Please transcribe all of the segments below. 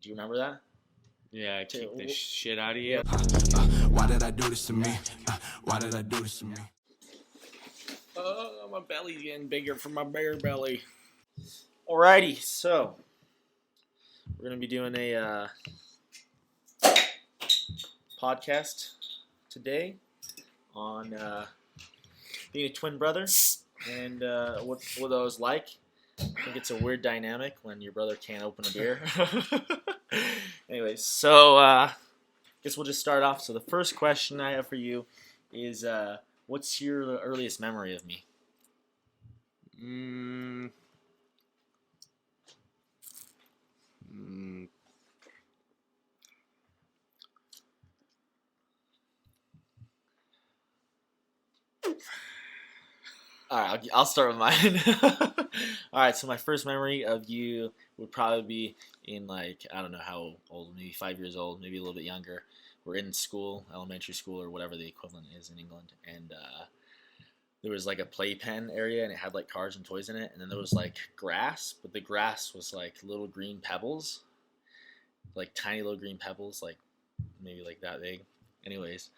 Do you remember that? Yeah, kick the shit out of you. Why did I do this to me? Why did I do this to me? My belly's getting bigger from my bear belly. Alrighty, so we're gonna be doing a podcast today on being a twin brother and what those like. I think it's a weird dynamic when your brother can't open a beer. Anyways, so guess we'll just start off. So the first question I have for you is, what's your earliest memory of me? All right, I'll start with mine. All right, so my first memory of you would probably be in, like, I don't know how old, maybe 5 years old, maybe a little bit younger. We're in school, elementary school, or whatever the equivalent is in England, and there was like a playpen area, and it had like cars and toys in it, and then there was like grass, but the grass was like little green pebbles, like tiny little green pebbles, like maybe like that big. Anyways,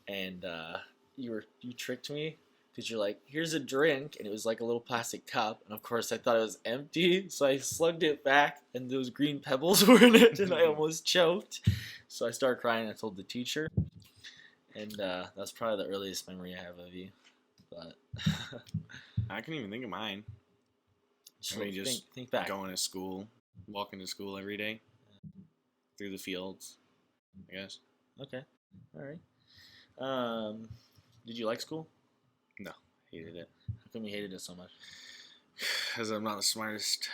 and you tricked me because you're like, here's a drink, and it was like a little plastic cup, and of course I thought it was empty, so I slugged it back, and those green pebbles were in it, and I almost choked. So I started crying. I told the teacher, and that's probably the earliest memory I have of you. But I can't even think of mine. so I mean, just think back. going to school, walking to school every day, through the fields, I guess. Okay, all right. Did you like school? No, hated it. How come you hated it so much? Because I'm not the smartest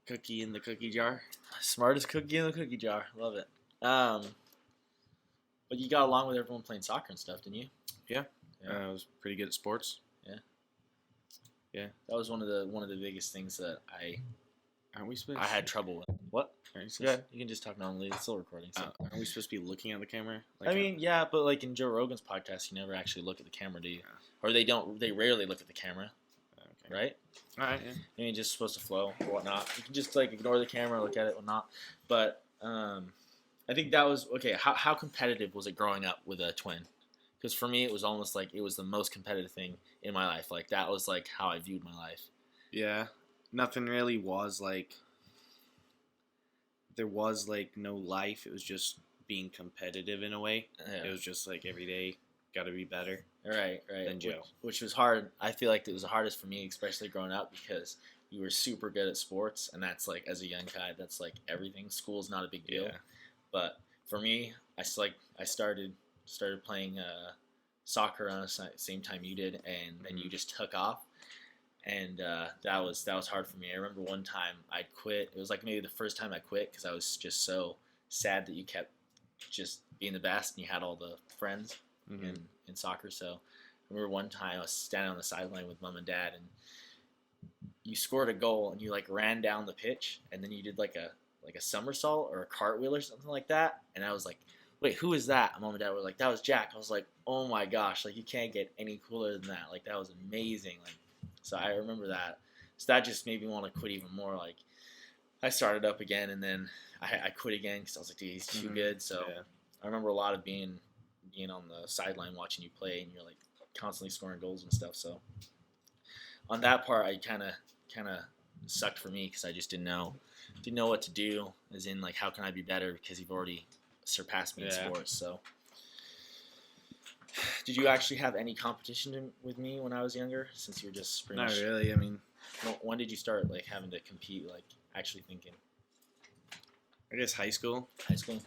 cookie in the cookie jar. Smartest cookie in the cookie jar. Love it. But you got along with everyone playing soccer and stuff, didn't you? Yeah. Yeah. I was pretty good at sports. That was one of the biggest things that Aren't we supposed? I had trouble with. What? Aren't Yeah, you can just talk normally. It's still recording. So. Aren't we supposed to be looking at the camera? I mean, yeah, but like in Joe Rogan's podcast, you never actually look at the camera, do you? Yeah. Or they don't. They rarely look at the camera, Okay. right? All right. Yeah. And you're just supposed to flow or whatnot. You can just like ignore the camera, look at it, whatnot. But I think that was okay. How competitive was it growing up with a twin? Because for me, it was almost like it was the most competitive thing in my life. Like that was like how I viewed my life. Yeah. Nothing really was like. There was like no life. It was just being competitive in a way. Yeah. It was just like every day, got to be better. Right. Than Joe. Which was hard. I feel like it was the hardest for me, especially growing up, because you were super good at sports, and that's like as a young guy, that's like everything. School's not a big deal. Yeah. But for me, I started playing soccer on the same time you did, and then you just took off, and that was hard for me. I remember one time I'd quit. It was like maybe the first time I quit because I was just so sad that you kept just being the best, and you had all the friends in soccer. So I remember one time I was standing on the sideline with mom and dad, and you scored a goal, and you like ran down the pitch, and then you did like a somersault or a cartwheel or something like that, and I was like, wait, who is that? And mom and dad were like, that was Jack. I was like, oh my gosh, like you can't get any cooler than that. Like that was amazing. Like, so I remember that. So that just made me want to quit even more. Like I started up again, and then I quit again because I was like, dude, he's too good. So Yeah. I remember a lot of being on the sideline watching you play, and you're like constantly scoring goals and stuff. So on that part, I kind of sucked for me because I just didn't know what to do. As in, like, how can I be better? Because you've already surpassed me in sports. So, did you actually have any competition with me when I was younger? Since you were just pretty Not much. really. I mean, When did you start like having to compete? Like actually thinking. I guess high school High school.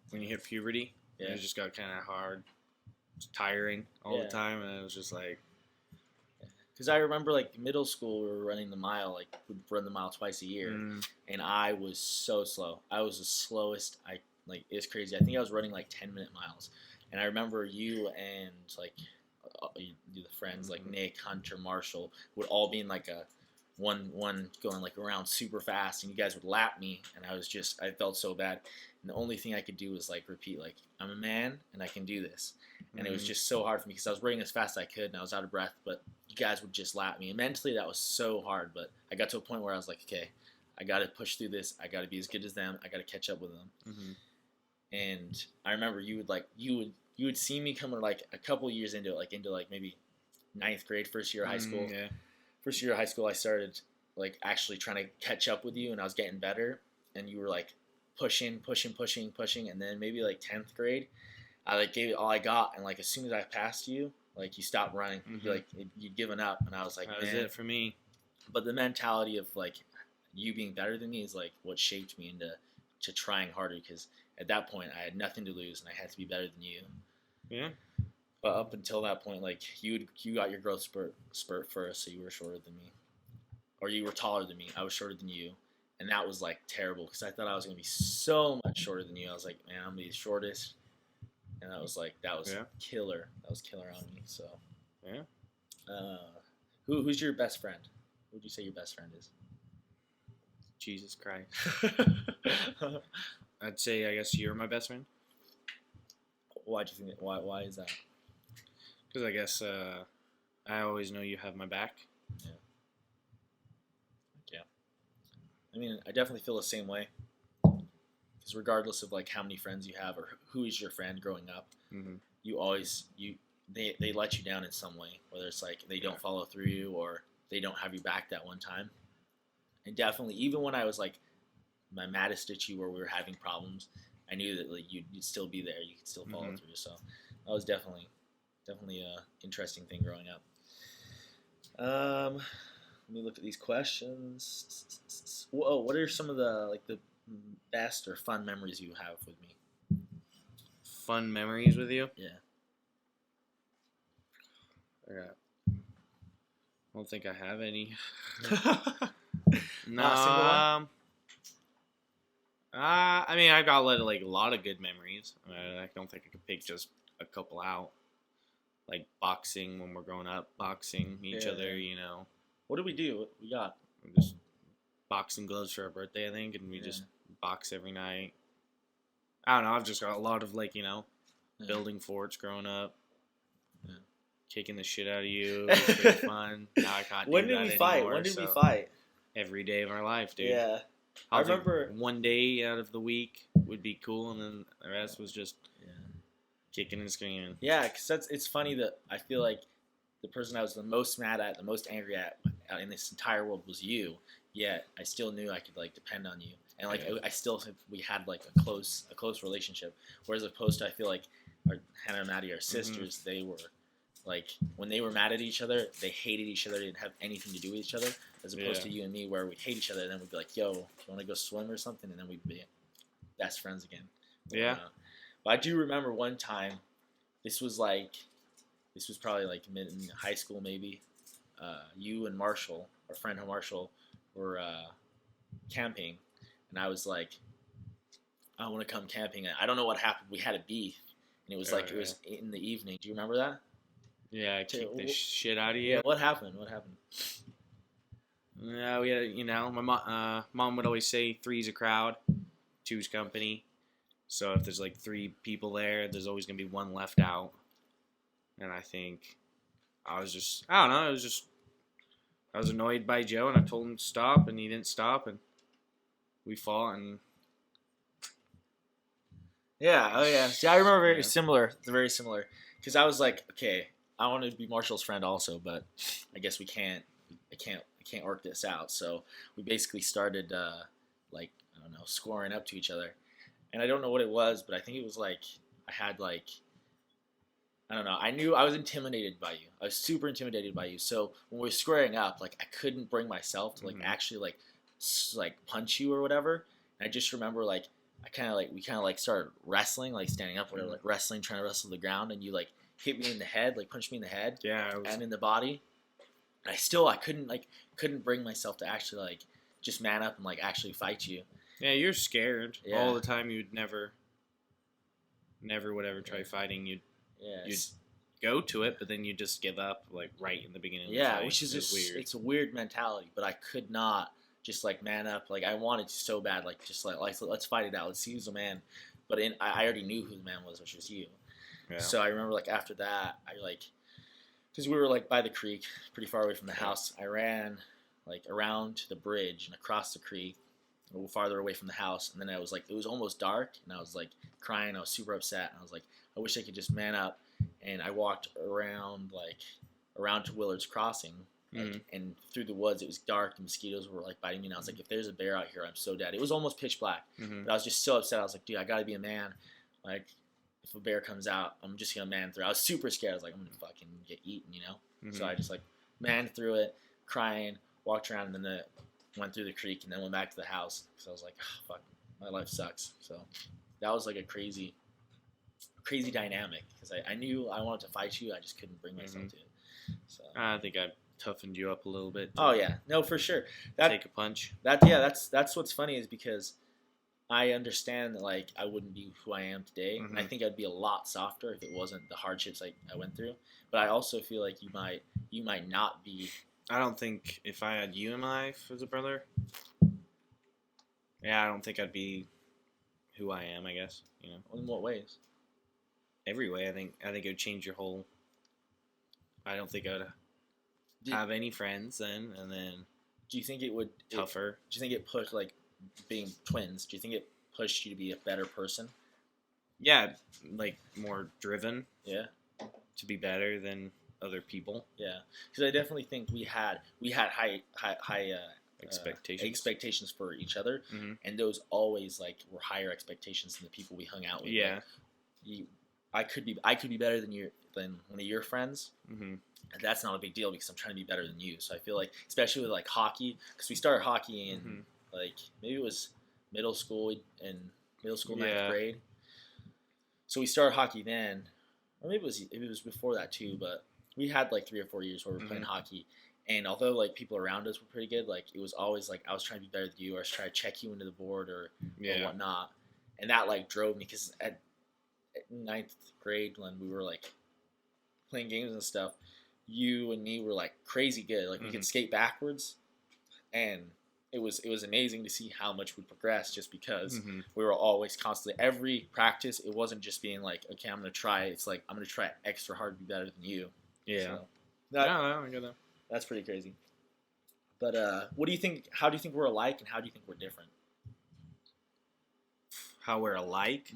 when you hit puberty, Yeah. it just got kind of hard, tiring all Yeah. the time, and it was just like. Because I remember, like, middle school, we were running the mile, like, we'd run the mile twice a year, and I was so slow. I was the slowest. It's crazy. I think I was running, like, 10-minute miles. And I remember you and, like, the friends, like, Nick, Hunter, Marshall, would all be in, like, a one going, like, around super fast, and you guys would lap me, and I felt so bad. And the only thing I could do was, like, repeat, like, I'm a man, and I can do this. And it was just so hard for me because I was running as fast as I could, and I was out of breath, but you guys would just lap me. And mentally, that was so hard, but I got to a point where I was like, okay, I got to push through this. I got to be as good as them. I got to catch up with them. Mm-hmm. And I remember you would see me coming like a couple years into maybe ninth grade, first year of high school. Yeah. First year of high school, I started like actually trying to catch up with you, and I was getting better. And you were like pushing, and then maybe like 10th grade, I like gave it all I got, and like as soon as I passed you, like you stopped running, you'd given up, and I was like, That was man. it for me. But the mentality of like you being better than me is like what shaped me into trying harder, because at that point I had nothing to lose and I had to be better than you. Yeah. But up until that point, like you got your growth spurt first, so you were shorter than me, or you were taller than me. I was shorter than you, and that was like terrible because I thought I was gonna be so much shorter than you. I was like, man, I'm gonna be the shortest, and that was killer. That was killer on me. So Yeah. Who's your best friend? Who would you say your best friend is? Jesus Christ. I'd say, I guess you're my best friend. Why'd you think that? Why is that? Because I guess I always know you have my back. Yeah. I mean, I definitely feel the same way. Because regardless of like how many friends you have or who is your friend growing up, Mm-hmm. you always they let you down in some way. Whether it's like they don't follow through or they don't have you back that one time. And definitely, even when I was like my maddest at you, where we were having problems, I knew that like you'd still be there. You could still follow through. So that was definitely a interesting thing growing up. Let me look at these questions. Whoa, what are some of the best or fun memories you have with me? Fun memories with you? Yeah. I don't think I have any. No. Not a single one? I mean, I've got like a lot of good memories. I don't think I could pick just a couple out. Like boxing when we're growing up, boxing each Yeah. other, you know. What did we do? What we got? Just boxing gloves for our birthday, I think, and we Yeah. just box every night. I don't know. I've just got a lot of like, you know, Yeah. building forts growing up. Yeah. Kicking the shit out of you. It was pretty fun. Now I can't do When that did we fight? anymore, When did we so fight? every day of our life, dude. Yeah. I I think remember. one day out of the week would be cool, and then the rest was just Yeah. kicking and screaming. Yeah, because it's funny that I feel like the person I was the most mad at, the most angry at in this entire world was you. Yet I still knew I could like depend on you, and like Yeah. I still think we had like a close relationship. Whereas opposed to I feel like Hannah and Maddie, our sisters, they were like when they were mad at each other, they hated each other. They didn't have anything to do with each other. As opposed Yeah. to you and me, where we hate each other, and then we'd be like, "Yo, you want to go swim or something?" And then we'd be best friends again. Yeah. But I do remember one time. This was probably like mid in high school maybe. You and Marshall, our friend Marshall, were camping, and I was like, I want to come camping. I don't know what happened. We had a beef, and it was like it was in the evening. Do you remember that? Yeah, I kicked the shit out of you. Yeah. What happened? Yeah, we had, you know, my mom would always say three's a crowd, two's company. So if there's like three people there, there's always gonna be one left out. And I think I don't know, I was annoyed by Joe, and I told him to stop, and he didn't stop, and we fought, and Yeah. Oh yeah. See, I remember very Yeah. similar. Very similar. Because I was like, okay, I wanted to be Marshall's friend also, but I guess we can't. I can't work this out. So we basically started like I don't know, scoring up to each other, and I don't know what it was, but I think it was like I had like I don't know. I knew I was intimidated by you. I was super intimidated by you. So when we were squaring up, like I couldn't bring myself to like actually like punch you or whatever. And I just remember like we kind of like started wrestling, like standing up, whatever, like wrestling, trying to wrestle the ground, and you like hit me in the head, like punched me in the head yeah, and in the body. And I couldn't bring myself to actually like just man up and like actually fight you. yeah, you're scared Yeah. all the time. You'd never would ever try fighting. You'd Yeah. go to it, but then you just give up like right in the beginning. Of the Yeah, fight. which is It was just weird. it's a weird mentality, but I could not just like man up. Like I wanted to so bad, like just like let's fight it out. Let's see who's the man. But I already knew who the man was, which was you. Yeah. So I remember like after that, I like because we were like by the creek, pretty far away from the house. I ran like around to the bridge and across the creek, farther away from the house, and then it was almost dark, and I was like crying. I was super upset, and I was like, I wish I could just man up. And I walked around to Willard's Crossing, and through the woods. It was dark, the mosquitoes were like biting me, and I was like, if there's a bear out here, I'm so dead. It was almost pitch black, but I was just so upset. I was like, dude, I gotta be a man. Like, if a bear comes out, I'm just gonna man through. I was super scared. I was like, I'm gonna fucking get eaten, you know. So I just like man through it, crying, walked around, and then went through the creek, and then went back to the house. So I was like, oh, fuck, my life sucks. So that was like a crazy dynamic, because I knew I wanted to fight you. I just couldn't bring myself to it. So I think I toughened you up a little bit. Oh yeah, no, for sure. Take a punch. That's what's funny, is because I understand that like I wouldn't be who I am today, and I think I'd be a lot softer if it wasn't the hardships I went through. But I also feel like you might not be. I don't think if I had you in my life as a brother, I don't think I'd be who I am. I guess, you know. In what ways? Every way. I think it would change your whole. I don't think I'd have any friends then, and then. Do you think it would tougher? Do you think it pushed, like being twins? Do you think it pushed you to be a better person? Yeah, like more driven. Yeah. To be better than other people. Yeah, because I definitely think we had high expectations for each other, and those always like were higher expectations than the people we hung out with. Yeah. Like, I could be better than one of your friends. And that's not a big deal because I'm trying to be better than you. So I feel like, especially with like hockey, because we started hockey in like maybe it was middle school, ninth grade. So we started hockey then, or maybe it was before that too. But we had like 3 or 4 years where we were playing hockey, and although like people around us were pretty good, like it was always like I was trying to be better than you, or I was trying to check you into the board or whatnot, and that like drove me, because at ninth grade when we were like playing games and stuff, you and me were like crazy good. Like we could skate backwards, and it was amazing to see how much we progressed, just because we were always constantly, every practice, it wasn't just being like, okay, I'm gonna try. It's like I'm gonna try extra hard to be better than you. Yeah. So, I get that. That's pretty crazy. But what do you think? How do you think we're alike, and how do you think we're different? How we're alike?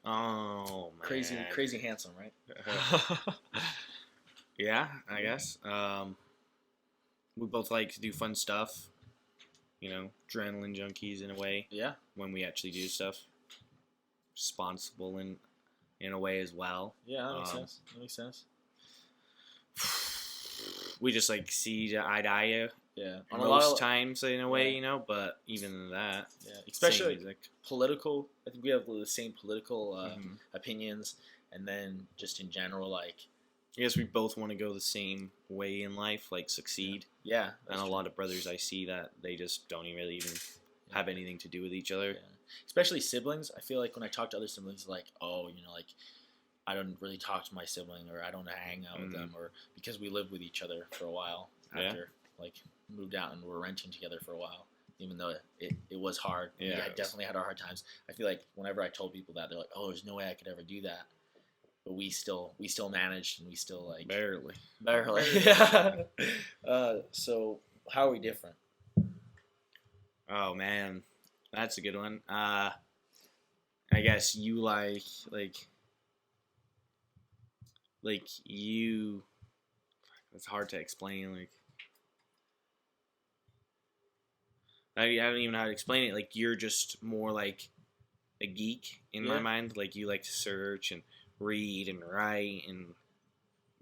Oh man. Crazy handsome, right? Yeah, I guess. We both like to do fun stuff. You know, adrenaline junkies in a way. Yeah. When we actually do stuff. Responsible in a way as well. Yeah, that makes sense. We just like see eye to eye. Yeah. Most times in a way, you know, but even that. Yeah. Especially like political. I think we have the same political opinions, and then just in general, like. I guess we both want to go the same way in life, like succeed. Yeah. And a lot of brothers I see that they just don't even have anything to do with each other. Yeah. Especially siblings. I feel like when I talk to other siblings, like, oh, you know, like, I don't really talk to my sibling, or I don't hang out with them, or because we lived with each other for a while after, like, moved out and were renting together for a while, even though it was hard. Yeah. I definitely had our hard times. I feel like whenever I told people that, they're like, oh, there's no way I could ever do that. But we still managed, and we still like barely. Yeah. So how are we different? Oh man, that's a good one. I guess you like you. It's hard to explain. Like I don't even know how to explain it. Like you're just more like a geek in my mind. Like you like to search and read and write and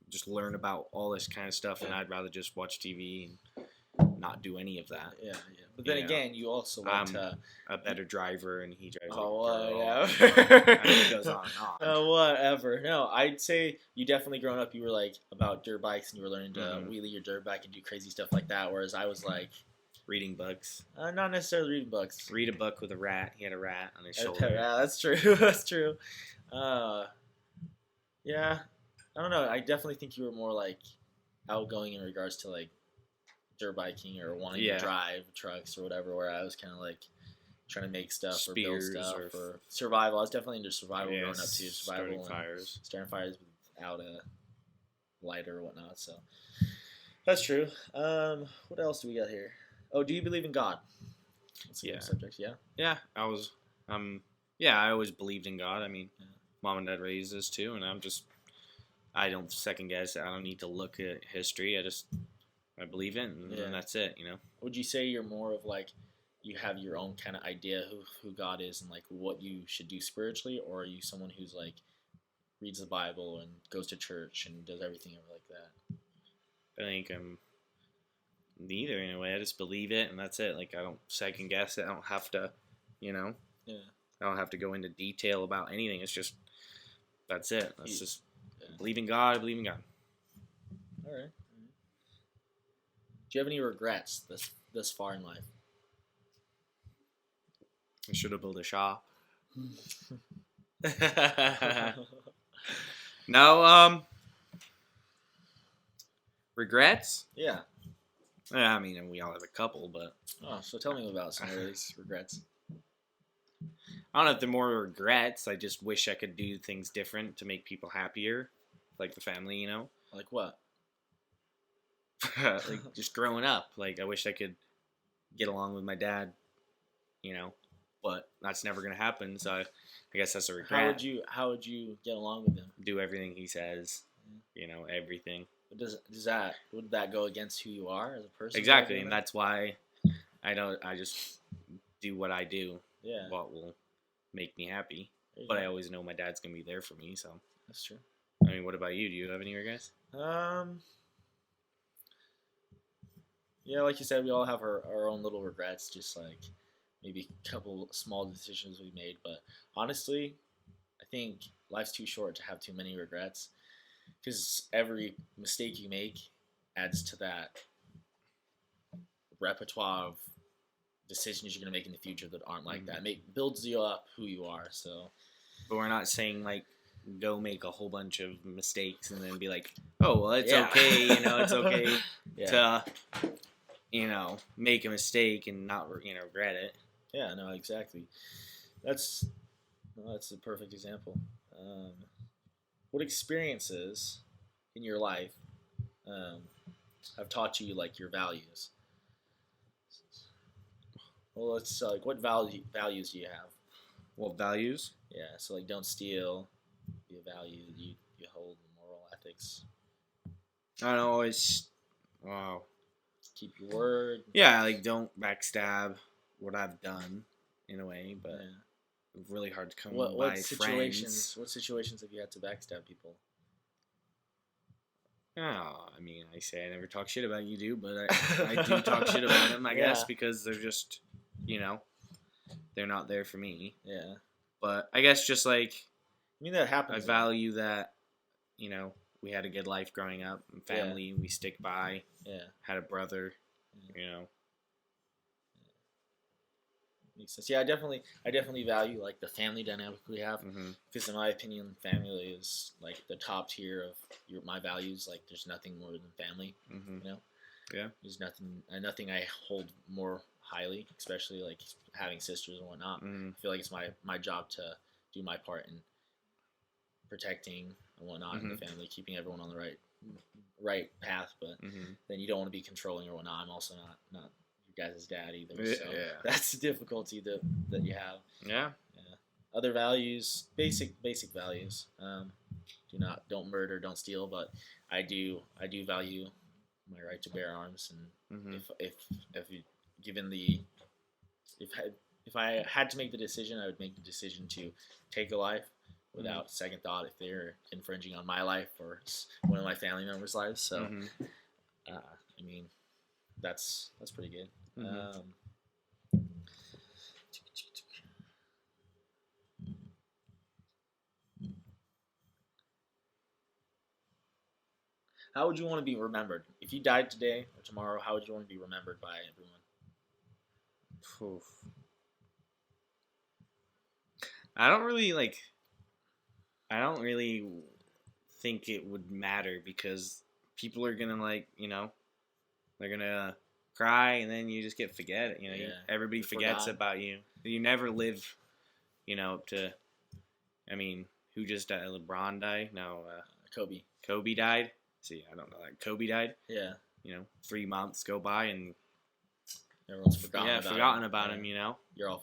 just learn about all this kind of stuff, and I'd rather just watch TV and not do any of that. Yeah. But then again, you also like to a better driver, and he drives. It goes on and on. Whatever. No, I'd say you definitely growing up, you were like about dirt bikes, and you were learning to wheelie your dirt bike and do crazy stuff like that. Whereas I was like reading books. Not necessarily reading books. Read a book with a rat. He had a rat on his shoulder. Yeah, that's true. That's true. Yeah, I don't know. I definitely think you were more like outgoing in regards to like dirt biking or wanting to drive trucks or whatever. Where I was kind of like trying to make stuff or build stuff or survival. I was definitely into survival growing up too. Survival starting fires without a lighter or whatnot. So that's true. What else do we got here? Oh, do you believe in God? That's a Yeah. good subject. Yeah. Yeah, I was. Yeah, I always believed in God. I mean, Yeah. mom and dad raised us too, and I don't second guess. I don't need to look at history. I believe it, and Yeah. that's it. Would you say you're more of like you have your own kind of idea who God is and like what you should do spiritually, or are you someone who's like reads the Bible and goes to church and does everything like that? I think I'm neither in a way. I just believe it, and that's it. Like I don't second guess it. I don't have to, you know. Yeah. I don't have to go into detail about anything. It's just that's it. That's Yeah. just believe in God. I believe in God. All right. Do you have any regrets this far in life? I should have built a shop. No, regrets? Yeah. Yeah, I mean, we all have a couple, but Oh, so tell me about some of these regrets. I don't know if they're more regrets. I just wish I could do things different to make people happier, like the family, Like what? like just growing up. Like I wish I could get along with my dad, but that's never gonna happen. So I guess that's a regret. How would you get along with him? Do everything he says, everything. Would that go against who you are as a person? Exactly, and that's why I just do what I do. Yeah. What will make me happy. There you But go. I always know my dad's gonna be there for me. So That's true. I mean, what about you? Do you have any regrets? Yeah, like you said, we all have our own little regrets, just like maybe a couple small decisions we made. But honestly, I think life's too short to have too many regrets, because every mistake you make adds to that repertoire of decisions you're gonna make in the future that aren't like that. Builds you up who you are. So But we're not saying like go make a whole bunch of mistakes and then be like, oh well, it's Yeah. okay. It's okay yeah, to make a mistake and not regret it. yeah, no, exactly. That's a perfect example. What experiences in your life have taught you like your values? Well, let's like what values do you have? Well, values. Yeah, so like don't steal. Be a value you hold moral ethics. I don't know. Always. Wow. Keep your word. Yeah, like don't backstab what I've done in a way, but Yeah. really hard to come What by situations? friends. What situations have you had to backstab people? Oh, I mean, I say I never talk shit about you, but I do talk shit about them, I guess, Yeah. because they're just, they're not there for me. Yeah, But I guess just like I mean that I happens. value that, we had a good life growing up, and family, we stick by, Yeah, had a brother, makes sense. Yeah, I definitely value like the family dynamic we have, hmm because in my opinion, family is like the top tier of my values. Like, there's nothing more than family. hmm Yeah. There's nothing I hold more highly, especially like having sisters and whatnot. hmm I feel like it's my job to do my part in protecting and whatnot in the family, keeping everyone on the right path. But hmm then you don't want to be controlling or whatnot. I'm also not your guys' dad either. Yeah. So that's the difficulty that you have. Yeah. Other values, basic values. Don't murder, don't steal. But I do value my right to bear arms, and hmm if you, given the if I had to make the decision, I would make the decision to take a life without second thought if they're infringing on my life or one of my family members' lives. So, hmm I mean, that's pretty good. Mhm. How would you want to be remembered if you died today or tomorrow? How would you want to be remembered by everyone? Oof. I don't really think it would matter because people are gonna they're gonna cry and then you just forget. Yeah. Everybody forgets Forgotten. about you. You never live, up to. I mean, who just died? LeBron died? No, Kobe. Kobe died. See, I don't know that Kobe died. Yeah. 3 months go by and Everyone's forgotten forgotten him. about Yeah. him. You know,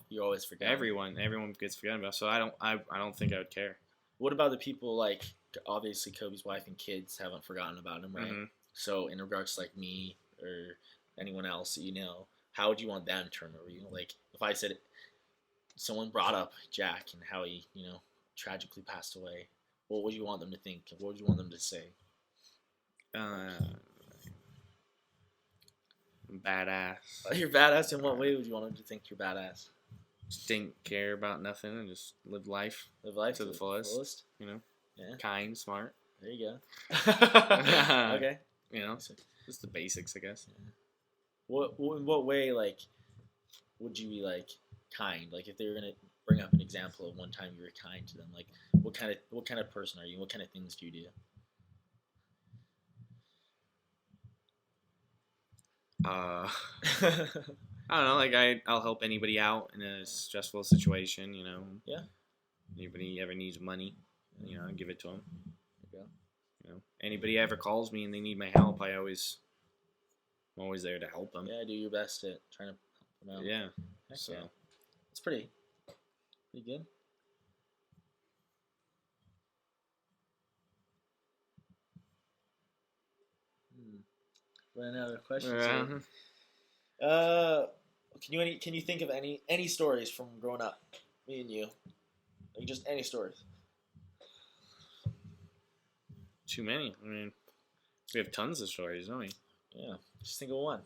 You always forget. everyone gets forgotten about. So I don't think I would care. What about the people like obviously Kobe's wife and kids haven't forgotten about him, right? Mhm. So in regards to like me or anyone else that you know, how would you want them to remember you? Like if I said someone brought up Jack and how he tragically passed away, what would you want them to think? What would you want them to say? Badass. You're badass. In what way would you want them to think you're badass? Just didn't care about nothing and just live life. Live life To the fullest. You know, Yeah. kind, smart. There you go. Okay. You know, just the basics, I guess. In what way like would you be like kind? Like if they were gonna bring up an example of one time you were kind to them, like what kind of person are you? What kind of things do you do? I don't know. Like I'll help anybody out in a stressful situation. You know. Yeah. Anybody ever needs money, you know, I give it to them. There you go. You know, anybody ever calls me and they need my help, I'm always there to help them. Yeah, do your best at trying to help them out. Yeah. Heck So yeah. It's pretty good. Ran out of questions. Can you think of any stories from growing up, me and you, like just any stories? Too many. I mean, we have tons of stories, don't we? Yeah, just think of one.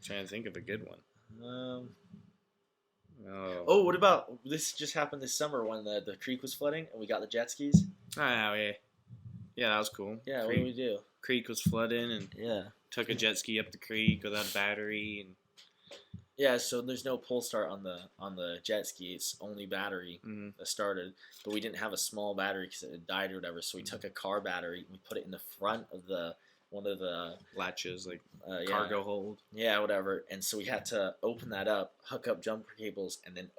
Trying to think of a good one. Oh, what about this? Just happened this summer when the creek was flooding and we got the jet skis. Oh, yeah. Yeah, that was cool. Yeah, what did we do? Creek was flooding and Yeah. took a jet ski up the creek without a battery and. Yeah, so there's no pull start on the jet ski. It's only battery that started, but we didn't have a small battery because it had died or whatever. So we took a car battery and we put it in the front of one of the latches, like cargo cargo hold. Yeah, whatever. And so we had to open that up, hook up jumper cables, and then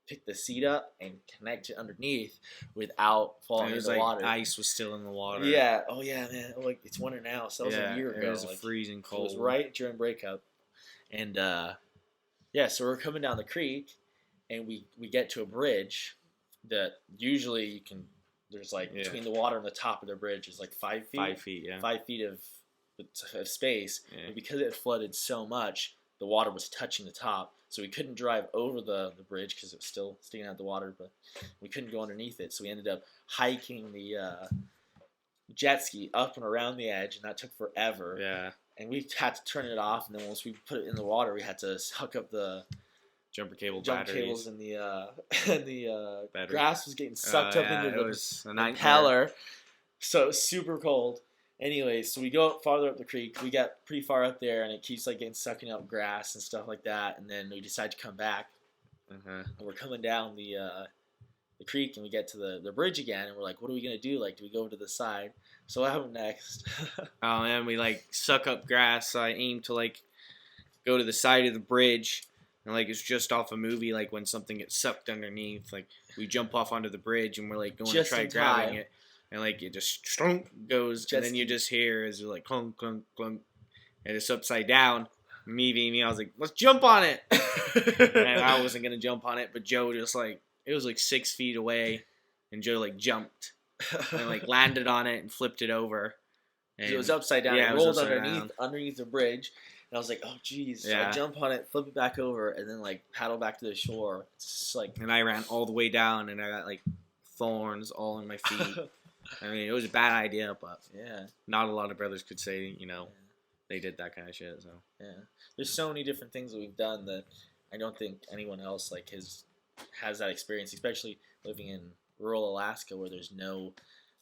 pick the seat up and connect it underneath without falling into the water. Ice was still in the water. Yeah. Oh yeah, man. Like it's winter now, so that was a year ago. It was freezing cold. It was right during breakup, and so we're coming down the creek, and we get to a bridge that usually you can. There's like between the water and the top of the bridge is like 5 feet. 5 feet, yeah. 5 feet of space, and because it flooded so much, the water was touching the top, so we couldn't drive over the bridge because it was still sticking out the water, but we couldn't go underneath it, so we ended up hiking the jet ski up and around the edge, and that took forever. Yeah. And we had to turn it off, and then once we put it in the water, we had to hook up the jumper cables, and the grass was getting sucked up into the propeller, so it was super cold. Anyway, so we go farther up the creek. We got pretty far up there, and it keeps like sucking up grass and stuff like that. And then we decide to come back. And we're coming down the creek, and we get to the bridge again. And we're like, "What are we gonna do? Like, do we go over to the side?" So what happened next? Oh man, we like suck up grass. So I aim to like go to the side of the bridge, and like it's just off a movie. Like when something gets sucked underneath, like we jump off onto the bridge, and we're like going just to try grabbing it. And like it just goes, and then you just hear as you're like clunk clunk clunk, and it's upside down. Me being me, I was like, let's jump on it. And I wasn't gonna jump on it, but Joe just like it was like 6 feet away, and Joe like jumped and like landed on it and flipped it over. And it was upside down. Yeah, it rolled underneath the bridge, and I was like, oh geez. So I jump on it, flip it back over, and then like paddle back to the shore. It's just like, and I ran all the way down, and I got like thorns all in my feet. I mean, it was a bad idea, but not a lot of brothers could say, they did that kind of shit. So there's so many different things that we've done that I don't think anyone else like has that experience, especially living in rural Alaska where there's nothing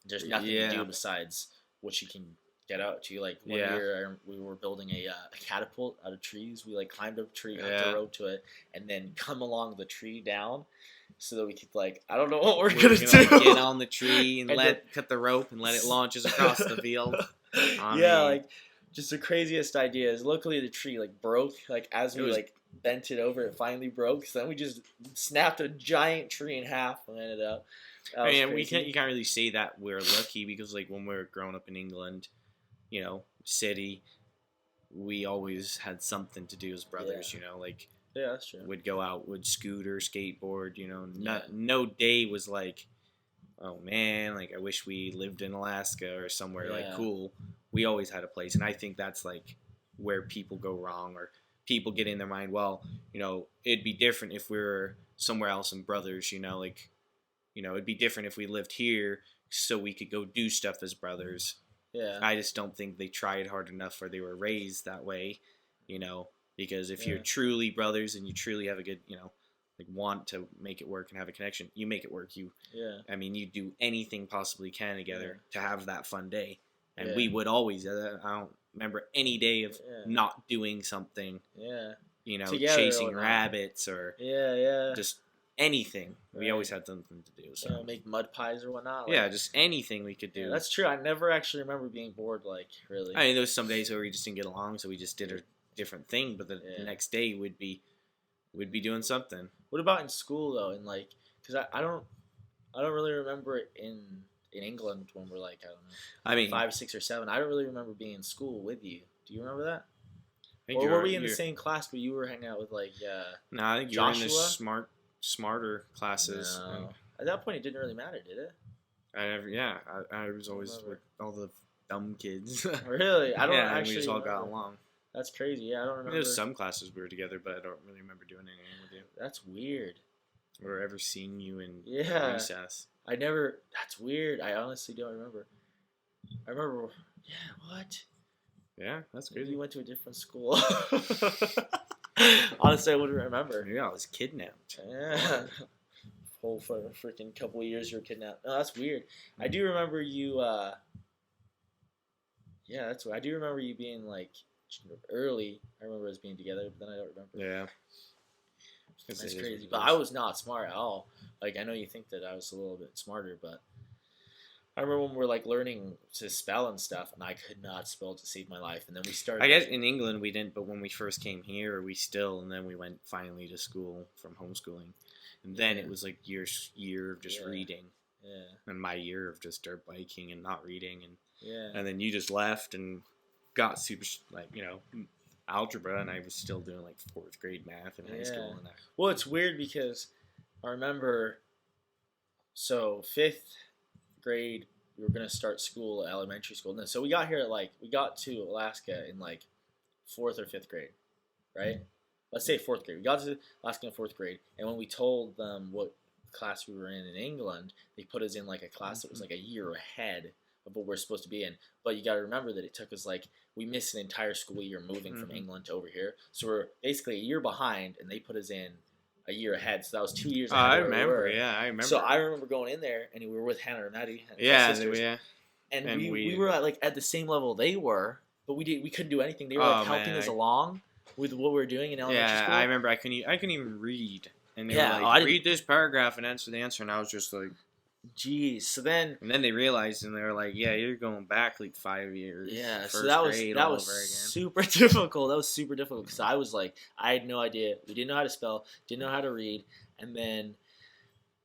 to do besides what you can get out to. Like one year we were building a catapult out of trees. We like climbed up a tree, hooked a rope to it, and then come along the tree down. So that we could I don't know what we're gonna do. Get on the tree and cut the rope and let it launch us across the field. Just the craziest ideas. Luckily, the tree broke. As we bent it over, it finally broke. So then we just snapped a giant tree in half and ended up. You can't really say that we're lucky because when we were growing up in England, city, we always had something to do as brothers. Yeah. You know, like Yeah, that's true. would go out, would scooter, skateboard. You know, Yeah. no day was like, oh man, like I wish we lived in Alaska or somewhere like Yeah. cool. We always had a place, and I think that's like where people go wrong, or people get in their mind, well, you know, it'd be different if we were somewhere else and brothers. You know, like, you know, it'd be different if we lived here so we could go do stuff as brothers. Yeah. I just don't think they tried hard enough, or they were raised that way, you know, because if you're Yeah. truly brothers and you truly have a good, you know, like want to make it work and have a connection, you make it work. Yeah. I mean, you do anything possibly can together to have that fun day. And Yeah. we would always, I don't remember any day of Yeah. not doing something, Yeah. you know, Together chasing or not. rabbits or Yeah. Yeah. just anything. We Right. always had something to do. So, make mud pies or whatnot. yeah, just anything we could do. Yeah, that's true. I never actually remember being bored. Like really. I mean, there was some days where we just didn't get along, so we just did a different thing. But the Yeah. next day we'd be doing something. What about in school though? And like, cause I don't really remember it in England when we're like, I don't know, I mean, 5, 6, or 7. I don't really remember being in school with you. Do you remember that? I think Or you're- were we in the you're- same class, but you were hanging out with like? No, I think you were in the Joshua? smarter classes. No. At that point, it didn't really matter, did it? I was always Remember. with all the dumb kids. Really? I don't yeah, and actually. we just all got remember. along. That's crazy. Yeah, I don't I mean, remember. there's some classes we were together, but I don't really remember doing anything with you That's weird. or ever seeing you in Yeah. recess. I never. That's weird. I honestly don't remember. I remember. Yeah. What? Yeah, that's Maybe crazy. you went to a different school. Honestly, I wouldn't remember. Yeah, I was kidnapped. Yeah. Whole for a freaking couple of years you were kidnapped. No, that's weird. I do remember you. Yeah, that's what I do remember you being like early. I remember us being together, but then I don't remember. Yeah. That's It is crazy. what it But is. I was not smart at all. Like I know you think that I was a little bit smarter, but I remember when we were like learning to spell and stuff, and I could not spell to save my life. And then we started. I guess in England we didn't, but when we first came here, we still, and then we went finally to school from homeschooling, and then Yeah. it was like year of just Yeah. reading, Yeah. and my year of just dirt biking and not reading, Yeah. and then you just left and got super like algebra, and I was still doing like 4th grade math in high Yeah. school, and Well, it's weird because I remember. So 5th grade, we were gonna start school, elementary school. So we got here at we got to Alaska in like 4th or 5th grade, right? Let's say 4th grade. We got to Alaska in 4th grade, and when we told them what class we were in England, they put us in like a class that was like a year ahead of what we're supposed to be in. But you got to remember that it took us we missed an entire school year moving from Mhm. England to over here, so we're basically a year behind, and they put us in a year ahead. So that was 2 years. I ahead of where we remember, were. yeah, I remember. So I remember going in there, and we were with Hannah and Maddie, and yeah, my sisters, yeah. and and we we- were at the same level they were, but we couldn't do anything. They were Oh, helping man, us I- along with what we were doing in elementary Yeah, school. I remember I couldn't even read, and they Yeah, were I like, didn't- read this paragraph and answer the answer, and I was just like. Jeez. So then, And then they realized, and they were like, "Yeah, you're going back like 5 years." yeah. first So that was grade that all was over again. super difficult. That was super difficult because I was like, I had no idea. We didn't know how to spell, didn't know how to read, and then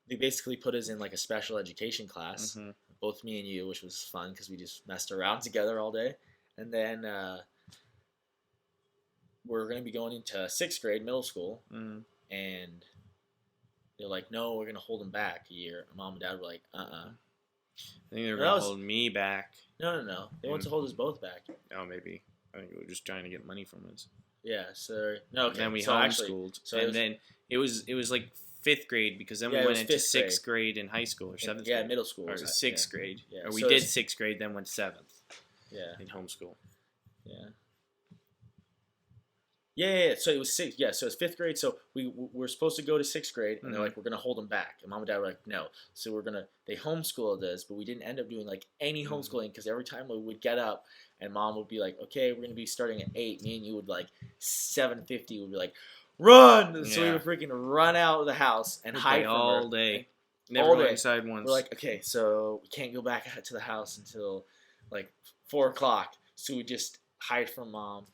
they basically put us in like a special education class. Mhm. Both me and you, which was fun because we just messed around together all day. And then we're going to be going into 6th grade, middle school, Mhm. and they're like, no, we're going to hold them back a year. Mom and Dad were like, I think they were That gonna was- hold me back. No. They want to hold us both back. Oh, maybe. I think they were just trying to get money from us. Yeah, so, no, okay. Then we so actually, homeschooled, so it and was- then it was like 5th grade because then Yeah, we it went was into 5th 6th grade in high school or 7th yeah, grade. middle school. Or was that, 6th grade. Yeah, Or we so did it's- 6th grade, then went 7th Yeah, in homeschool. yeah. Yeah. So it was 6th. Yeah, so it's 5th grade. So we're supposed to go to 6th grade, and they're Mhm. like, we're gonna hold them back. And Mom and Dad were like, no. So they homeschooled us, but we didn't end up doing like any Mhm. homeschooling because every time we would get up, and Mom would be like, okay, we're gonna be starting at 8. Me and you would like 7:50 would be like, run! So we Yeah. would freaking run out of the house and We'd hide play from all her. day. Never all went day. inside once. We're like, okay, so we can't go back to the house until like 4 o'clock. So we just hide from Mom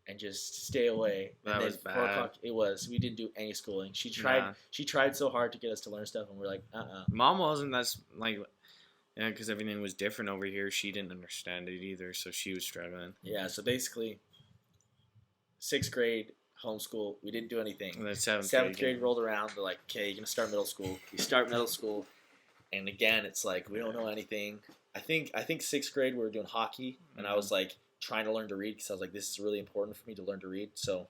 and just stay away. That and then was 4 bad. o'clock, it was. We didn't do any schooling. She tried. Nah. She tried so hard to get us to learn stuff, and we're like, Mom wasn't yeah, because everything was different over here. She didn't understand it either, so she was struggling. Yeah. So basically, 6th grade homeschool. We didn't do anything. And then seventh Grade rolled around. They're like, okay, you're gonna start middle school. You start middle school, and again, it's like we don't know anything. I think 6th grade we were doing hockey, and I was like trying to learn to read because I was like, this is really important for me to learn to read. So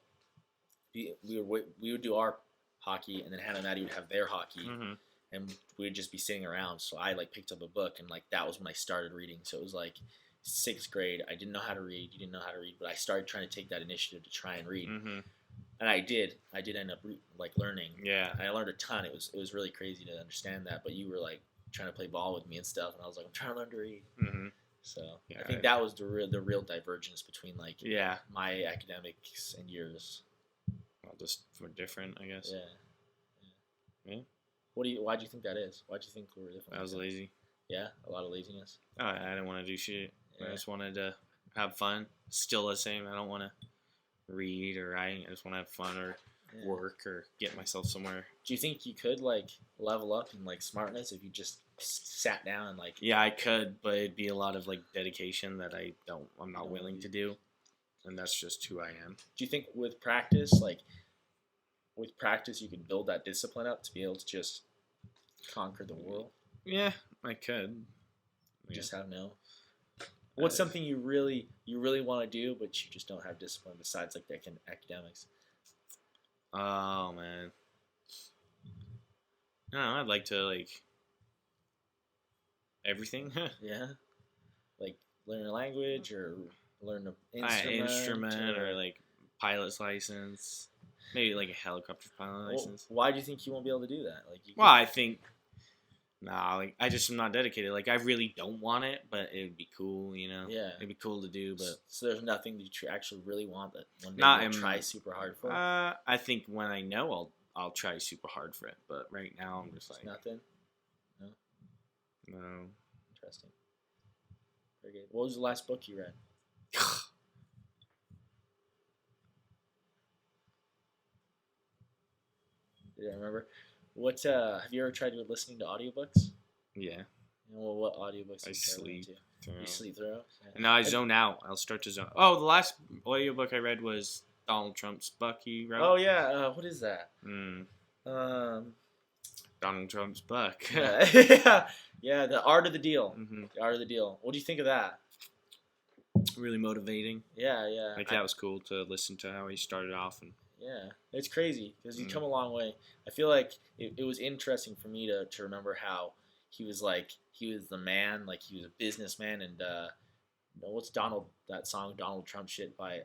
we would do our hockey, and then Hannah and Maddie would have their hockey, Mm-hmm. and we would just be sitting around. So I like picked up a book, and like that was when I started reading. So it was like 6th grade. I didn't know how to read. You didn't know how to read, but I started trying to take that initiative to try and read, Mm-hmm. and I did. I did end up like learning. Yeah. I learned a ton. It was really crazy to understand that. But you were like trying to play ball with me and stuff, and I was like, I'm trying to learn to read. Mm-hmm. So Yeah, I think that was the real divergence between like Yeah. my academics and yours. Well, just for different, I guess. Yeah. Why do you think that is? Why do you think we were different? I was lazy. Yeah, a lot of laziness. I didn't want to do shit. Yeah. I just wanted to have fun. Still the same. I don't want to read or write. I just want to have fun or Yeah. work or get myself somewhere. Do you think you could like level up in like smartness if you just sat down and like? Yeah, I could, but it'd be a lot of like dedication that I'm not willing to do, and that's just who I am. Do you think with practice, you can build that discipline up to be able to just conquer the world? Yeah, I could. You just have no. What's something you really want to do, but you just don't have discipline besides like the academics? Oh man. No, I'd like to like everything. Yeah, like learn a language or learn an instrument or like pilot's license. Maybe like a helicopter pilot license. Why do you think you won't be able to do that? Like, Well, I think like I just am not dedicated. Like I really don't want it, but it would be cool, you know. Yeah. It'd be cool to do, but so there's nothing that you actually really want that one day Not you'll in- try super hard for. I think when I know, I'll try super hard for it. But right now, I'm just It's like nothing. no. Interesting. Very good. What was the last book you read? Did I remember? What have you ever tried listening to audiobooks? Yeah. Well, what audiobooks? I do you try listening sleep. to? You sleep through? Yeah. And now I zone out. I'll start to zone. Oh, the last audiobook I read was Donald Trump's Buck he wrote. Oh yeah. What is that? Donald Trump's Buck. Yeah. Yeah. The Art of the Deal. hmm The Art of the Deal. What do you think of that? Really motivating. Yeah. Yeah. Like that was cool to listen to how he started off and Yeah, it's crazy because he's come a long way. I feel like it was interesting for me to remember how he was the man, like he was a businessman, and what's that song Donald Trump shit by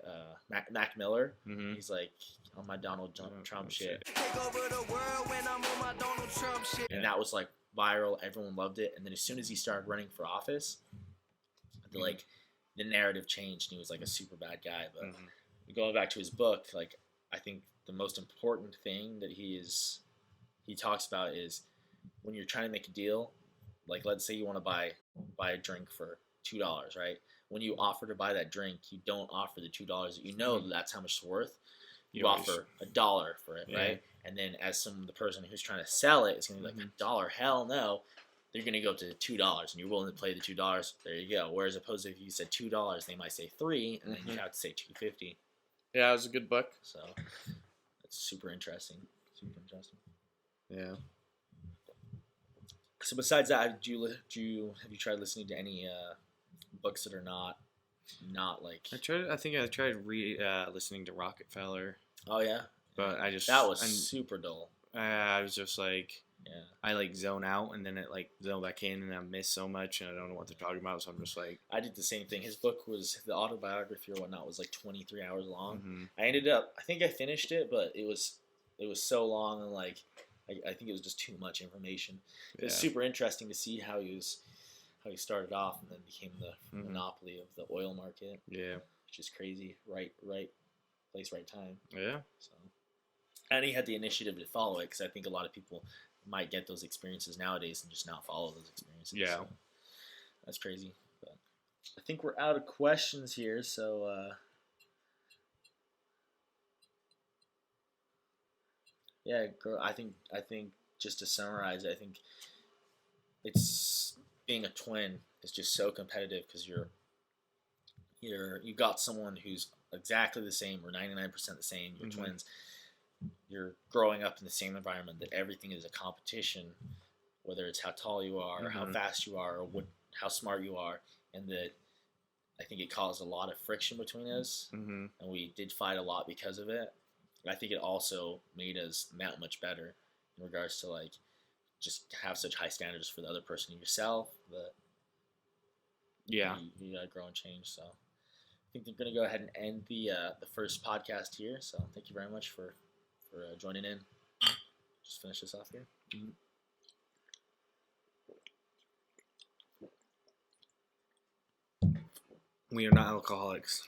Mac Miller? Mhm. He's like on my Donald Trump shit, Take over the world when I'm on my Donald Trump shit. and that was like viral. Everyone loved it, and then as soon as he started running for office, the narrative changed, and he was like a super bad guy. But going back to his book, like I think the most important thing that he talks about is when you're trying to make a deal, like let's say you want to buy a drink for $2, right? When you offer to buy that drink, you don't offer the $2 that you know that's how much it's worth. You offer $1 for it, right? And then as the person who's trying to sell it is going to be like $1, hell no. They're going to go to $2 and you're willing to pay the $2. There you go. Whereas opposed to if you said $2, they might say $3 and then you have to say $2.50. Yeah, it was a good book. So that's super interesting. Super interesting. Yeah. So besides that, have you tried listening to any books that are not like? I think I tried listening to Rockefeller, Oh yeah, but I just that was super dull. I was just like Yeah. I like zone out and then it like zone back in and I miss so much and I don't know what they're talking about, so I'm just like I did the same thing. His book was the autobiography or whatnot was like 23 hours long. mhm. I think I finished it, but it was so long and like I think it was just too much information. It was Yeah. super interesting to see how he started off and then became the Mhm. monopoly of the oil market, Yeah. which is crazy. Right place, right time. Yeah. So, and he had the initiative to follow it because I think a lot of people might get those experiences nowadays and just not follow those experiences. Yeah. So that's crazy. But I think we're out of questions here, so yeah, I think just to summarize, I think it's being a twin is just so competitive because you got someone who's exactly the same or 99% the same. You're Mhm. twins. You're growing up in the same environment that everything is a competition, whether it's how tall you are, or how Mhm. fast you are, or how smart you are, and that I think it caused a lot of friction between us, Mm-hmm. and we did fight a lot because of it. And I think it also made us that much better in regards to like just have such high standards for the other person and yourself that Yeah. you gotta grow and change. So I think they're gonna go ahead and end the first podcast here. So thank you very much for joining in. Just finish this off here. We are not alcoholics.